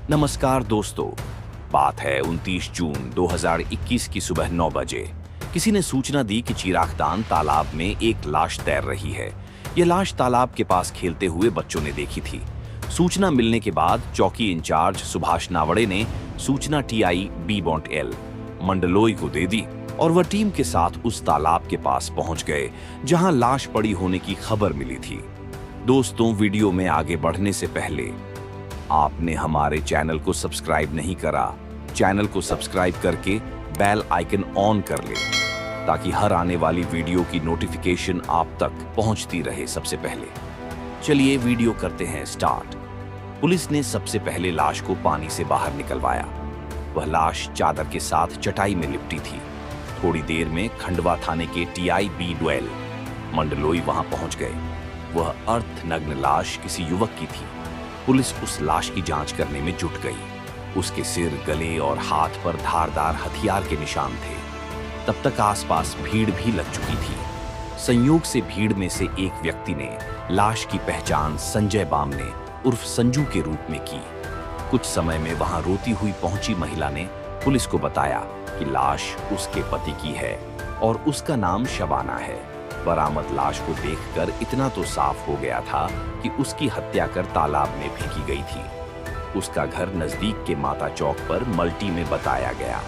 नमस्कार दोस्तों। बात है 29 जून 2021 की सुबह 9 बजे। किसी ने सूचना दी कि चिरागदान तालाब में एक लाश तैर रही है। यह लाश तालाब के पास खेलते हुए बच्चों ने देखी थी। सूचना मिलने के बाद चौकी इंचार्ज सुभाष नावड़े ने सूचना टीआई B.L मंडलोई को दे दी और वह टीम के साथ उस तालाब के पास पहुंच गए जहां लाश पड़ी होने की खबर मिली थी। दोस्तों, वीडियो में आगे बढ़ने से पहले आपने हमारे चैनल को सब्सक्राइब नहीं करा, चैनल को सब्सक्राइब करके बेल आइकन ऑन कर ले ताकि हर आने वाली वीडियो की नोटिफिकेशन आप तक पहुंचती रहे सबसे पहले। चलिए वीडियो करते हैं स्टार्ट। पुलिस ने सबसे पहले लाश को पानी से बाहर निकलवाया। वह लाश चादर के साथ चटाई में लिपटी थी। थोड़ी देर में खंडवा थाने के टीआई B.L मंडलोई वहां पहुंच गए। वह अर्धनग्न लाश किसी युवक की थी। पुलिस उस लाश की जांच करने में जुट गई। उसके सिर, गले और हाथ पर धारदार हथियार के निशान थे। तब तक आसपास भीड़ भी लग चुकी थी। संयोग से भीड़ में से एक व्यक्ति ने लाश की पहचान संजय बामने उर्फ संजू के रूप में की। कुछ समय में वहां रोती हुई पहुंची महिला ने पुलिस को बताया कि लाश उसके पति की है और उसका नाम शबाना है। बरामद लाश को देखकर इतना तो साफ हो गया था कि उसकी हत्या कर तालाब में फेंकी गई थी। उसका घर नजदीक के माता चौक पर मल्टी में बताया गया।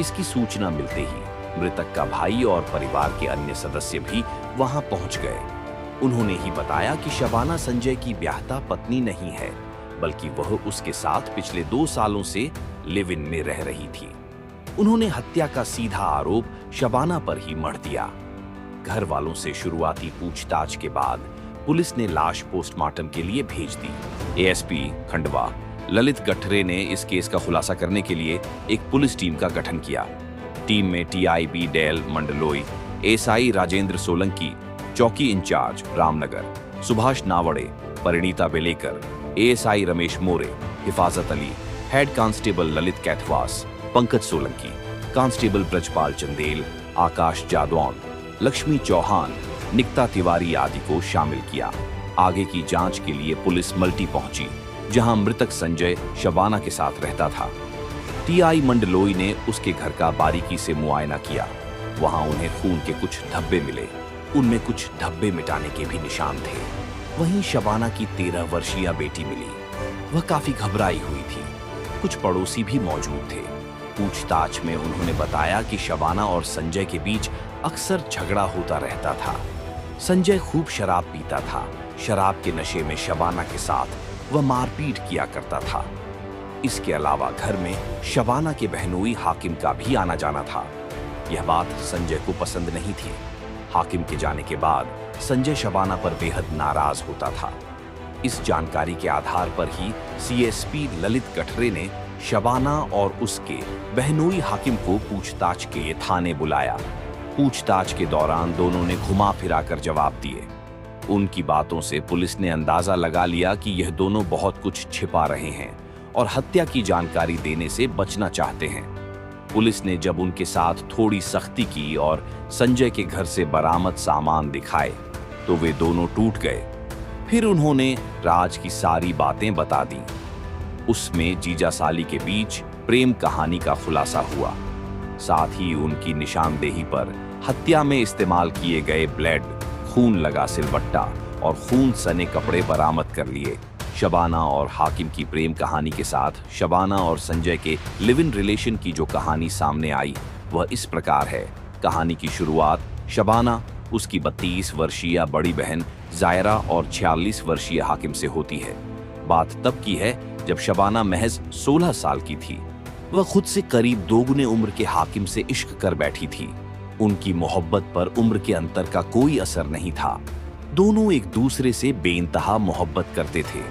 इसकी सूचना मिलते ही मृतक का भाई और परिवार के अन्य सदस्य भी वहां पहुंच गए। उन्होंने ही बताया कि शबाना संजय की ब्याहता पत्नी नहीं है, बल्कि वह उसके साथ पिछले 2 सालों से लिव इन में रह रही थी। उन्होंने हत्या का सीधा आरोप शबाना पर ही मढ़ दिया। घर वालों से शुरुआती पूछताछ के बाद पुलिस ने लाश पोस्टमार्टम के लिए भेज दी। एएसपी खंडवा ललित गठरे ने इस केस का खुलासा करने के लिए एक पुलिस टीम का गठन किया। टीम में TI B.L Mandloi, SI Rajendra Solanki, चौकी incharge Ramnagar, Subhash Nawade, Parinita Belekar, ASI Ramesh More, Hifazat Ali, head constable Lalit Kaithwas, Pankaj Solanki, constable Brajpal Chandel, Akash Jadon, Lakshmi Chauhan, Nikita Tiwari आदि को शामिल किया। आगे की जांच के लिए पुलिस मल्टी पहुंची, जहां मृतक संजय शबाना के साथ रहता था। टीआई मंडलोई ने उसके घर का बारीकी से मुआयना किया। वहां उन्हें खून के कुछ धब्बे मिले। उनमें कुछ धब्बे मिटाने के भी निशान थे। वहीं शबाना की 13 वर्षीय बेटी मिली। वह काफी घबराई हुई थी। कुछ पड़ोसी भी मौजूद थे। पूछताछ में उन्होंने बताया कि शबाना और संजय के बीच अक्सर झगड़ा होता रहता था। संजय खूब शराब पीता था। शराब के नशे में शबाना के साथ वह मारपीट किया करता था। इसके अलावा घर में शबाना के बहनोई हाकिम का भी आना जाना था। यह बात संजय को पसंद नहीं थी। हाकिम के जाने के बाद संजय शबाना पर बेहद नाराज होता था। इस जानकारी के आधार पर ही सीएसपी ललित गठरे ने शबाना और उसके बहनोई हाकिम को पूछताछ के लिए थाने बुलाया। पूछताछ के दौरान दोनों ने घुमा फिरा कर जवाब दिए। उनकी बातों से पुलिस ने अंदाजा लगा लिया कि यह दोनों बहुत कुछ छिपा रहे हैं और हत्या की जानकारी देने से बचना चाहते हैं। पुलिस ने जब उनके साथ थोड़ी सख्ती की और संजय के घर से बरामद सामान दिखाए तो वे दोनों टूट गए। फिर उन्होंने राज की सारी बातें बता दी। उसमें जीजा साली के बीच प्रेम कहानी का खुलासा हुआ। साथ ही उनकी निशानदेही पर हत्या में इस्तेमाल किए गए ब्लेड, खून लगा सिलबट्टा और खून सने कपड़े बरामद कर लिए। शबाना और हाकिम की प्रेम कहानी के साथ शबाना और संजय के लिव इन रिलेशन की जो कहानी सामने आई वह इस प्रकार है। कहानी की शुरुआत शबाना, उसकी 32 वर्षीय बड़ी बहन जायरा और 46 वर्षीय हाकिम से होती है। बात तब की है जब शबाना महज 16 साल की थी। वह खुद से करीब दोगुने उम्र के हाकिम से इश्क कर बैठी थी। उनकी मोहब्बत पर उम्र के अंतर का कोई असर नहीं था। दोनों एक दूसरे से बेइंतहा मोहब्बत करते थे।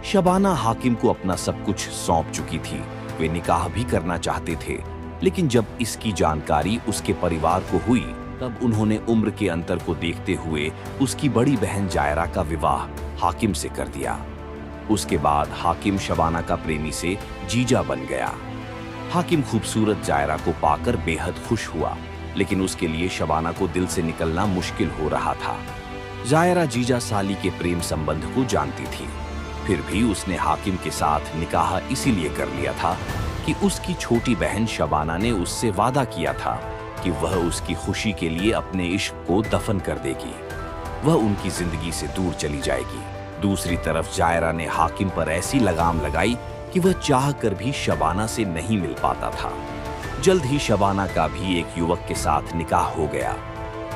शबाना हाकिम को अपना सब कुछ सौंप चुकी थी। वे निकाह भी करना चाहते थे, लेकिन जब इसकी जानकारी उसके परिवार को हुई तब उन्होंने उम्र के अंतर को देखते हुए उसकी बड़ी बहन जायरा का विवाह हाकिम से कर दिया। उसके बाद हाकिम शबाना का प्रेमी से जीजा बन गया। हाकिम खूबसूरत जायरा को पाकर बेहद खुश हुआ, लेकिन उसके लिए शबाना को दिल से निकलना मुश्किल हो रहा था। जायरा जीजा साली के प्रेम संबंध को जानती थी। फिर भी उसने हाकिम के साथ निकाह इसीलिए कर लिया था कि उसकी छोटी बहन शबाना ने उससे वादा किया था कि वह उसकी खुशी के लिए अपने इश्क को दफन कर देगी, वह उनकी जिंदगी से दूर चली जाएगी। दूसरी तरफ जायरा ने हाकिम पर ऐसी लगाम लगाई कि वह चाह कर भी शबाना से नहीं मिल पाता था। जल्द ही शबाना का भी एक युवक के साथ निकाह हो गया।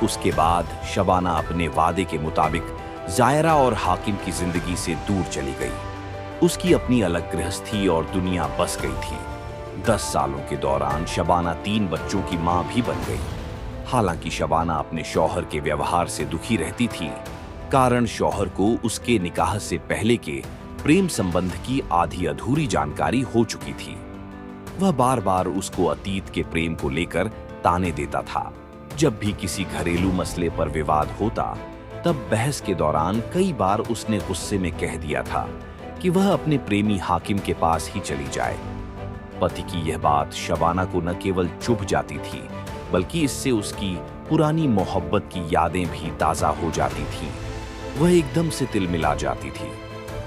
उसके बाद शबाना अपने वादे के मुताबिक जायरा और हाकिम की जिंदगी से दूर चली गई। उसकी अपनी अलग गृहस्थी और दुनिया बस गई थी। 10 सालों के दौरान शबाना 3 बच्चों की मां भी बन गई। हालांकि शबाना अपने शौहर के व्यवहार से दुखी रहती थी, कारण शौहर को उसके निकाह से पहले के प्रेम संबंध की आधी अधूरी जानकारी हो चुकी थी। वह बार बार उसको अतीत के प्रेम को लेकर ताने देता था। जब भी किसी घरेलू मसले पर विवाद होता, तब बहस के दौरान कई बार उसने गुस्से में कह दिया था कि वह अपने प्रेमी हाकिम के पास ही चली जाए। पति की यह बात शबाना को न केवल चुभ जाती थी, बल्कि इससे उसकी पुरानी मोहब्बत की यादें भी ताजा हो जाती थीं। वह एकदम से तिलमिला जाती थी।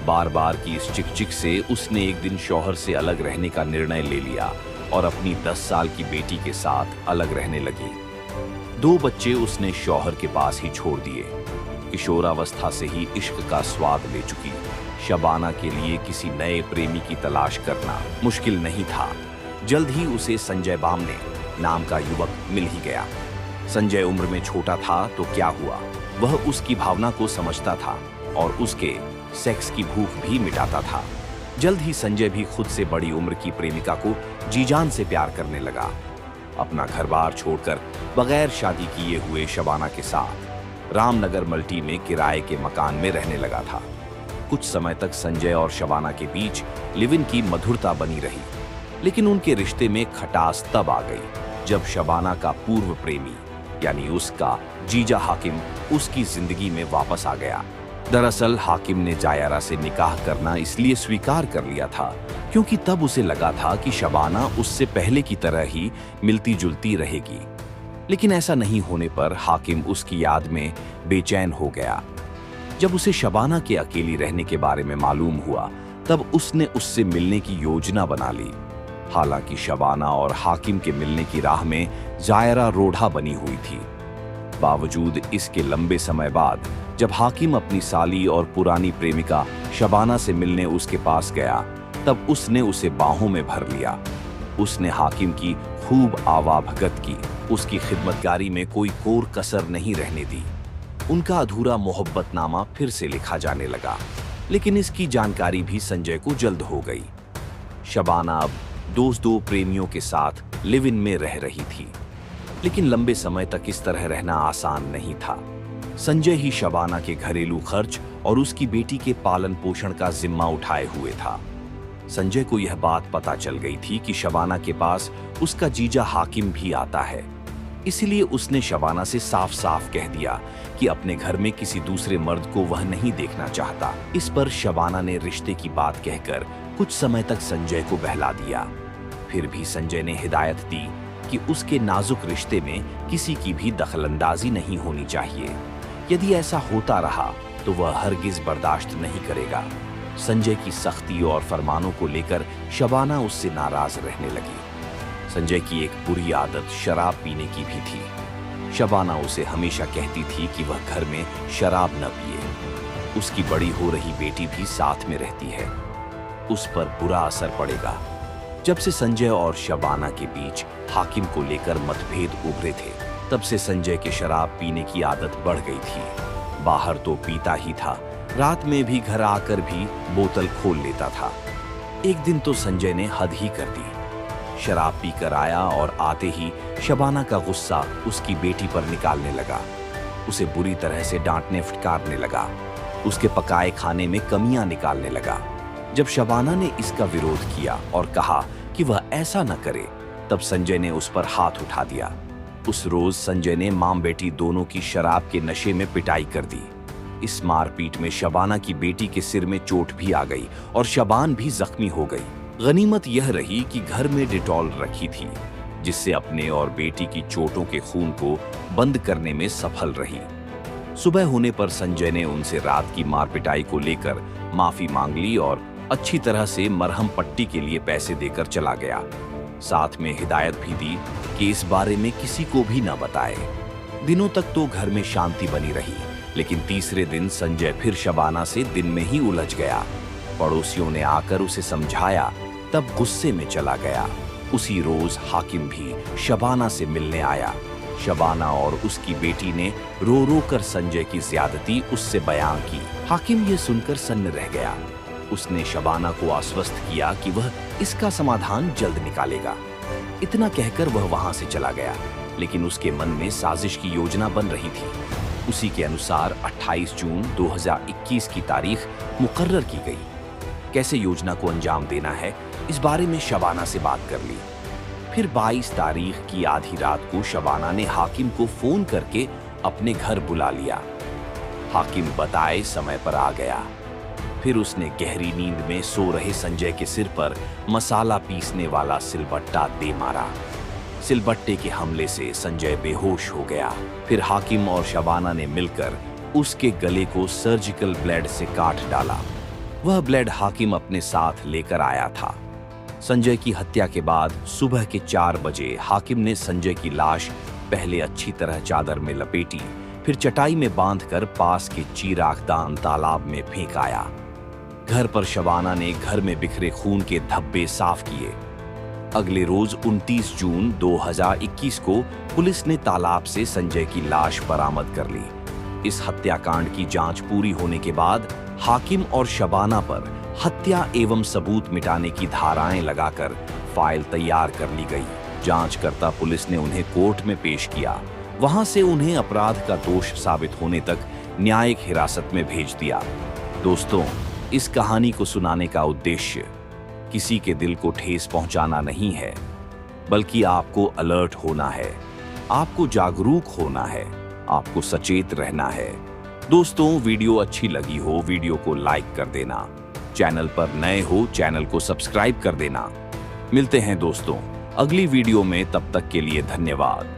बार बार की इस चिकचिक से उसने एक दिन शौहर से अलग रहने का निर्णय ले लिया और अपनी 10 साल की बेटी के साथ अलग रहने लगी। 2 बच्चे उसने शौहर के पास ही छोड़ दिए। किशोरावस्था से ही इश्क का स्वाद ले चुकी शबाना के लिए किसी नए प्रेमी की तलाश करना मुश्किल नहीं था। जल्द ही उसे संजय बामने नाम का युवक मिल ही गया। संजय उम्र में छोटा था तो क्या हुआ, वह उसकी भावना को समझता था और उसके सेक्स की भूख भी मिटाता था। जल्द ही संजय भी खुद से बड़ी उम्र की प्रेमिका को जी-जान से प्यार करने लगा। अपना घर-बार छोड़कर बगैर शादी किए हुए शबाना के साथ रामनगर मल्टी में किराए के मकान में रहने लगा था। कुछ समय तक संजय और शबाना के बीच लिव इन की मधुरता बनी रही, लेकिन उनके रिश्ते में खटास तब आ गई जब शबाना का पूर्व प्रेमी यानी उसका जीजा हाकिम उसकी जिंदगी में वापस आ गया। दरअसल हाकिम ने जायरा से निकाह करना इसलिए स्वीकार कर लिया था क्योंकि तब उसे लगा था कि शबाना उससे पहले की तरह ही मिलती जुलती रहेगी। लेकिन ऐसा नहीं होने पर हाकिम उसकी याद में बेचैन हो गया। जब उसे शबाना के अकेली रहने के बारे में मालूम हुआ, तब उसने उससे मिलने की योजना बना ली। हालांकि शबाना और हाकिम के मिलने की राह में जायरा रोढ़ा बनी हुई थी। बावजूद इसके लंबे समय बाद जब हाकिम अपनी साली और पुरानी प्रेमिका शबाना से मिलने उसके पास गया, तब उसने उसे बाहों में भर लिया। उसने हाकिम की खूब आवाभगत की, उसकी खिदमतगारी में कोई कोर कसर नहीं रहने दी। उनका अधूरा मोहब्बतनामा फिर से लिखा जाने लगा, लेकिन इसकी जानकारी भी संजय को जल्द हो गई। शबाना अब दो प्रेमियों के साथ लिव इन में रह रही थी, लेकिन लंबे समय तक इस तरह रहना आसान नहीं था। संजय ही शबाना के घरेलू खर्च और उसकी बेटी के पालन पोषण का जिम्मा उठाए हुए था। संजय को यह बात पता चल गई थी कि शबाना के पास उसका जीजा हाकिम भी आता है, इसलिए उसने शबाना से साफ साफ कह दिया कि अपने घर में किसी दूसरे मर्द को वह नहीं देखना चाहता। इस पर शबाना ने रिश्ते की बात कहकर कुछ समय तक संजय को बहला दिया। फिर भी संजय ने हिदायत दी कि उसके नाजुक रिश्ते में किसी की भी दखलंदाजी नहीं होनी चाहिए। यदि ऐसा होता रहा तो वह हरगिज बर्दाश्त नहीं करेगा। संजय की सख्ती और फरमानों को लेकर शबाना उससे नाराज रहने लगी। संजय की एक बुरी आदत शराब पीने की भी थी। शबाना उसे हमेशा कहती थी कि वह घर में शराब न पिए। उसकी बड़ी हो रही बेटी भी साथ में रहती है, उस पर बुरा असर पड़ेगा। जब से संजय और शबाना के बीच हाकिम को लेकर मतभेद उभरे थे, तब से संजय के शराब पीने की आदत बढ़ गई थी। बाहर तो पीता ही था, रात में भी घर आकर भी बोतल खोल लेता था। एक दिन तो संजय ने हद ही कर दी। शराब पीकर आया और आते ही शबाना का गुस्सा उसकी बेटी पर निकालने लगा। उसे बुरी तरह से डांटने फटकारने लगा, उसके पकाए खाने में कमियां निकालने लगा। जब शबाना ने इसका विरोध किया और कहा कि वह ऐसा न करे, तब संजय ने उस पर हाथ उठा दिया। उस रोज संजय ने मां बेटी दोनों की शराब के नशे में पिटाई कर दी। इस मारपीट में शबाना की बेटी के सिर में चोट भी आ गई और शबान भी जख्मी हो गई। गनीमत यह रही कि घर में डिटॉल रखी थी, जिससे अपने और बेटी की चोटों के खून को बंद करने में सफल रही। सुबह होने पर संजय ने उनसे रात की मारपिटाई को लेकर माफी मांग ली और अच्छी तरह से मरहम पट्टी के लिए पैसे देकर चला गया। साथ में हिदायत भी दी कि इस बारे में किसी को भी न बताए। दिनों तक तो घर में शांति बनी रही, लेकिन तीसरे दिन संजय फिर शबाना से दिन में ही उलझ गया। पड़ोसियों ने आकर उसे समझाया, तब गुस्से में चला गया। उसी रोज हाकिम भी शबाना से मिलने आया। शबाना और उसकी बेटी ने रो रो कर संजय की ज्यादती उससे बयां की। हाकिम ये सुनकर सन्न रह गया। उसने शबाना को आश्वस्त किया कि वह इसका समाधान जल्द निकालेगा। इतना कहकर वह वहां से चला गया, लेकिन उसके मन में साजिश की योजना बन रही थी। उसी के अनुसार 28 जून 2021 की तारीख मुकर्रर की गई। कैसे योजना को अंजाम देना है, इस बारे में शबाना से बात कर ली। फिर 22 तारीख की आधी रात को शबाना ने हाकिम को फोन करके अपने घर बुला लिया। हाकिम बताए समय पर आ गया। फिर उसने गहरी नींद में सो रहे संजय के सिर पर मसाला पीसने वाला सिलबट्टा दे मारा। सिलबट्टे के हमले से संजय बेहोश हो गया। फिर हाकिम और शबाना ने मिलकर उसके गले को सर्जिकल ब्लेड से काट डाला। वह ब्लेड हाकिम अपने साथ लेकर आया था। संजय की हत्या के बाद सुबह के 4 बजे हाकिम ने संजय की लाश पहले अच्छी तरह चादर में लपेटी, फिर चटाई में बांधकर पास के चीराखदान तालाब में फेंक आया। घर पर शबाना ने घर में बिखरे खून के धब्बे साफ किए। अगले रोज 29 जून 2021 को पुलिस ने तालाब से संजय की लाश बरामद कर ली। इस हत्याकांड की जांच पूरी होने के बाद हाकिम और शबाना पर हत्या एवं सबूत मिटाने की धाराएं लगाकर फाइल तैयार कर ली गई। जांचकर्ता पुलिस ने उन्हें कोर्ट में पेश किया। वहां से उन्हें अपराध का दोष साबित होने तक न्यायिक हिरासत में भेज दिया। दोस्तों, इस कहानी को सुनाने का उद्देश्य किसी के दिल को ठेस पहुंचाना नहीं है, बल्कि आपको अलर्ट होना है, आपको जागरूक होना है, आपको सचेत रहना है। दोस्तों, वीडियो अच्छी लगी हो वीडियो को लाइक कर देना, चैनल पर नए हो चैनल को सब्सक्राइब कर देना। मिलते हैं दोस्तों अगली वीडियो में, तब तक के लिए धन्यवाद।